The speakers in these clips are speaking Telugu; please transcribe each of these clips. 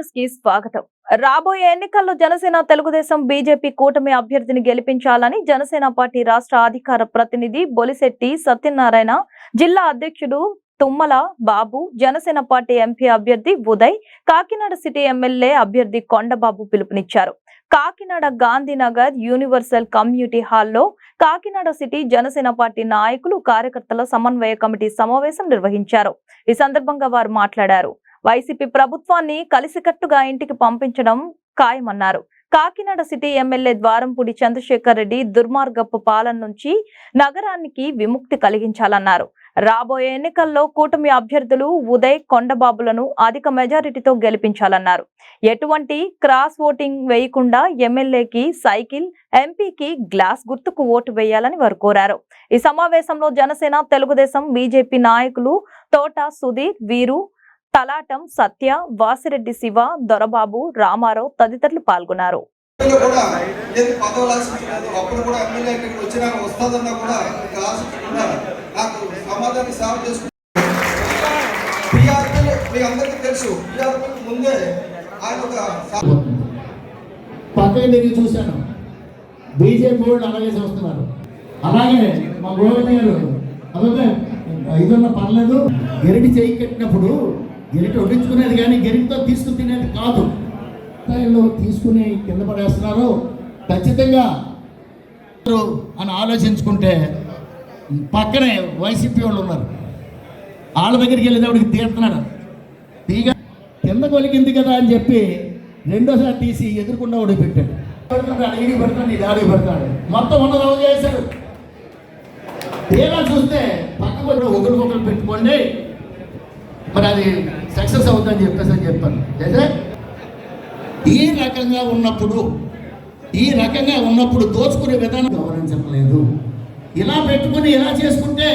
న్యూస్ కి స్వాగతం. రాబోయే ఎన్నికల్లో జనసేన తెలుగుదేశం బీజేపీ కూటమి అభ్యర్థిని గెలిపించాలని జనసేన పార్టీ రాష్ట్ర అధికార ప్రతినిధి బొలిశెట్టి సత్యనారాయణ, జిల్లా అధ్యక్షుడు తుమ్మల బాబు, జనసేన పార్టీ ఎంపీ అభ్యర్థి ఉదయ్, కాకినాడ సిటీ ఎమ్మెల్యే అభ్యర్థి కొండబాబు పిలుపునిచ్చారు. కాకినాడ గాంధీనగర్ యూనివర్సల్ కమ్యూనిటీ హాల్లో కాకినాడ సిటీ జనసేన పార్టీ నాయకులు, కార్యకర్తల సమన్వయ కమిటీ సమావేశం నిర్వహించారు. ఈ సందర్భంగా వారు మాట్లాడారు. వైసీపీ ప్రభుత్వాన్ని కలిసికట్టుగా ఇంటికి పంపించడం ఖాయమన్నారు. కాకినాడ సిటీ ఎమ్మెల్యే ద్వారంపూడి చంద్రశేఖర్ రెడ్డి దుర్మార్గపు పాలన నుంచి నగరానికి విముక్తి కలిగించాలన్నారు. రాబోయే ఎన్నికల్లో కూటమి అభ్యర్థులు ఉదయ్, కొండబాబులను అధిక మెజారిటీతో గెలిపించాలన్నారు. ఎటువంటి క్రాస్ ఓటింగ్ వేయకుండా ఎమ్మెల్యేకి సైకిల్, ఎంపీకి గ్లాస్ గుర్తుకు ఓటు వేయాలని వారు కోరారు. ఈ సమావేశంలో జనసేన, తెలుగుదేశం, బీజేపీ నాయకులు తోట సుధీర్, వీరు, తలాటం సత్య, వాసిరెడ్డి శివ, దొరబాబు, రామారావు తదితరులు పాల్గొన్నారు. చూశాను బీజేపీ వాళ్ళు అలాగే చూస్తున్నారు. అలాగే మా గోవింద గారు అదే ఇదన్నా పర్లేదు, గెరిటి చేయి కట్టినప్పుడు గెరిటి వడ్డించుకునేది కానీ గెరిటితో తీసుకుని తినేది కాదు. స్థాయిలో తీసుకుని కింద పడేస్తున్నారు. ఖచ్చితంగా అని ఆలోచించుకుంటే పక్కనే వైసీపీ వాళ్ళు ఉన్నారు. వాళ్ళ దగ్గరికి వెళ్ళేటప్పటికి తీరుతున్నాడు. తీగ కింద కొలికింది కదా అని చెప్పి రెండోసారి తీసి ఎదురుకుండా ఓడి పెట్టాడు. అడిగి పెడతాడు, ఇది ఆడికి పెడతాడు, మొత్తం ఉన్నది చేశాడు. తీరా చూస్తే పక్కకు ఒకరికొకరు పెట్టుకోండి, మరి అది సక్సెస్ అవుతుందని చెప్పాను. అయితే ఈ రకంగా ఉన్నప్పుడు దోచుకునే విధానం గమనించట్లేదు. ఇలా పెట్టుకుని ఇలా చేసుకుంటే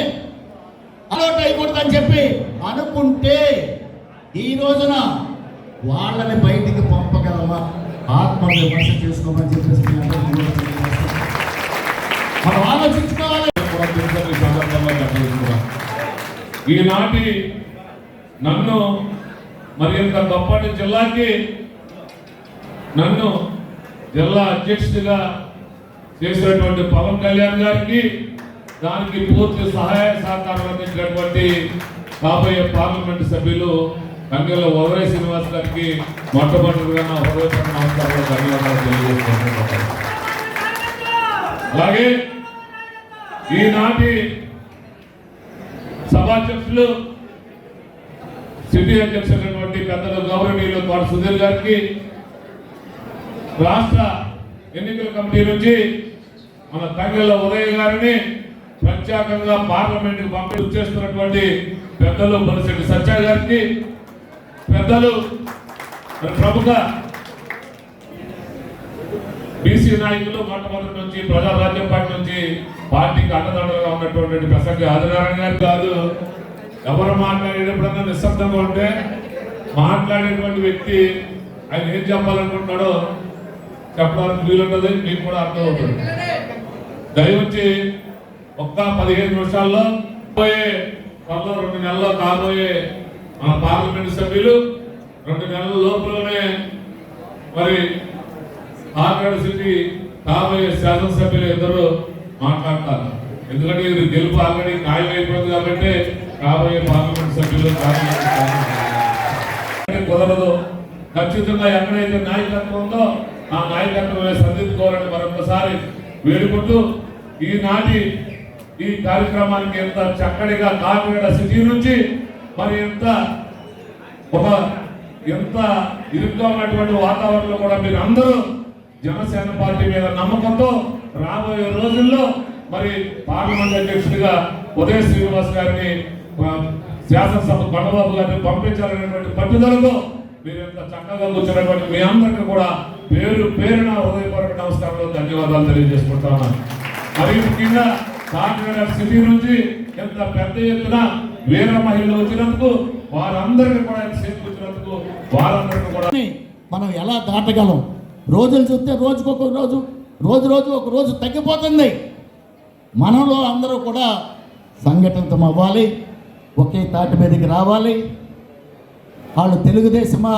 అలౌట్ అయిపోతుందని చెప్పి అనుకుంటే ఈ రోజున వాళ్ళని బయటికి పంపగలమా? ఆత్మవిమర్శ చేసుకోమని చెప్పేసి మనం ఆలోచించుకోవాలి. ఈనాటి నన్ను మరి ఇంత గొప్పటి జిల్లాకి నన్ను జిల్లా అధ్యక్షుడిగా చేసినటువంటి పవన్ కళ్యాణ్ గారికి, దానికి పూర్తి సహాయ సహకారం అందించినటువంటి కాబోయే పార్లమెంటు సభ్యులు కంగెల వదరయ్య శ్రీనివాస్ గారికి మొట్టమొదటిగా నా హృదయపూర్వక నమస్కారాలు, ధన్యవాదాలు తెలియజేస్తున్నాను. అలాగే ఈనాటి సభాధ్యక్షులు, సిటీ అధ్యక్షులైనటువంటి పెద్దలు గౌరవనీయులు తోట సుధీర్ గారికి, రాష్ట్ర ఎన్నికల కమిటీ నుంచి మన కంగెల ఉదయ్ గారిని ప్రత్యేకంగా పార్లమెంట్కి పంపిణీ చేస్తున్నటువంటి పెద్దలు బొలిశెట్టి సత్య గారికి, పెద్దలు ప్రముఖ బీసీ నాయకులు మొట్టమొదటి నుంచి ప్రజారాజ్యం పార్టీ నుంచి పార్టీకి అండదండలుగా ఉన్నటువంటి ప్రసంగి ఆదినారాయణ గారు కాదు. ఎవరు మాట్లాడేటప్పుడన్నా నిశ్శబ్దంగా ఉంటే మాట్లాడేటువంటి వ్యక్తి ఆయన ఏం చెప్పాలనుకుంటున్నాడో చెప్పడానికి వీలుంటుంది, మీకు కూడా అర్థమవుతుంది. దయవచ్చి ఒక్క 15 నిమిషాల్లో పోయే 2 నెలల్లో కాబోయే మన పార్లమెంటు సభ్యులు 2 నెలల లోపలనే మరి కాకినాడ సిటీ కాబోయే శాసనసభ్యులు ఇద్దరు మాట్లాడతారు. ఎందుకంటే ఇది గెలుపు ఆల్రెడీ ఖాయం అయిపోయింది కాబట్టి కాబోయే పార్లమెంట్ సభ్యులు కుదరదు. ఖచ్చితంగా ఎక్కడైతే నాయకత్వం ఉందో ఆ నాయకత్వమే సంధించుకోవాలని మరొకసారి వేడుకుంటూ, ఈనాటి ఈ కార్యక్రమానికి ఎంత చక్కటిగా కాకినాడ సిటీ నుంచి మరి ఎంత ఇరుగ్గా ఉన్నటువంటి వాతావరణంలో కూడా మీరు అందరూ జనసేన పార్టీ మీద నమ్మకంతో రాబోయే రోజుల్లో మరి పార్లమెంట్ అధ్యక్షుడిగా ఉదయ్ శ్రీనివాస్ గారిని, శాసనసభ కొండబాబు గారిని పంపించాలనేటువంటి పట్టుదలతో మీరు ఎంత చక్కగా కూర్చున్నటువంటి మీ అందరికీ కూడా పేరు పేరున హృదయపూర్వక నమస్కారాలు, ధన్యవాదాలు తెలియజేసుకుంటాను. మరి ముఖ్యంగా కాకినాడ సిటీ నుంచి ఎంత పెద్ద ఎత్తున వీర మహిళలు వచ్చినందుకు, వారందరికీ కూడా ఎంతసేపు వచ్చినందుకు వారందరికీ కూడా మనం ఎలా దాటగలం? రోజులు చూస్తే రోజుకొక రోజు, రోజు ఒక రోజు తగ్గిపోతుంది. మనలో అందరూ కూడా సంఘటనతో అవ్వాలి, ఒకే తాటి మీదకి రావాలి. వాళ్ళు తెలుగుదేశమా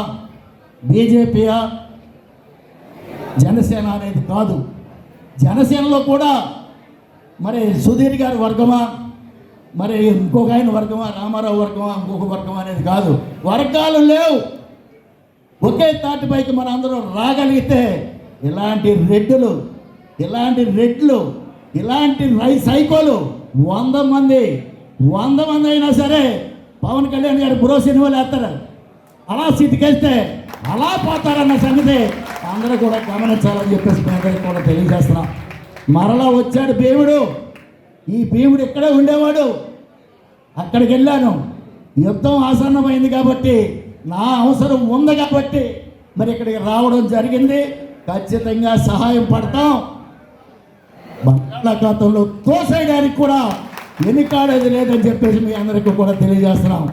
బీజేపీయా జనసేన అనేది కాదు. జనసేనలో కూడా మరి సుధీర్ గారి వర్గమా, మరి ఇంకొక ఆయన వర్గమా, రామారావు వర్గమా, ఇంకొక వర్గమా అనేది కాదు. వర్గాలు లేవు. ఒకే తాటిపైకి మన అందరం రాగలిగితే ఇలాంటి రెడ్లు, ఇలాంటి సైకోలు 100 మంది అయినా సరే పవన్ కళ్యాణ్ గారు బ్రో సినిమాలు వేస్తారు. అలా సిద్ధికేస్తే అలా పోతారన్న సంగతి అందరూ కూడా గమనించాలని చెప్పేసి మీ అందరికీ కూడా తెలియజేస్తున్నాం. మరలా వచ్చాడు భీముడు. ఈ భీముడు ఇక్కడే ఉండేవాడు. అక్కడికి వెళ్ళాను. యుద్ధం ఆసన్నమైంది కాబట్టి, నా అవసరం ఉంది కాబట్టి మరి ఇక్కడికి రావడం జరిగింది. ఖచ్చితంగా సహాయం పడతాం. బంగాళాఖాతంలో తోసేయడానికి కూడా వెనుకాడేది లేదని చెప్పేసి మీ అందరికీ కూడా తెలియజేస్తున్నాం.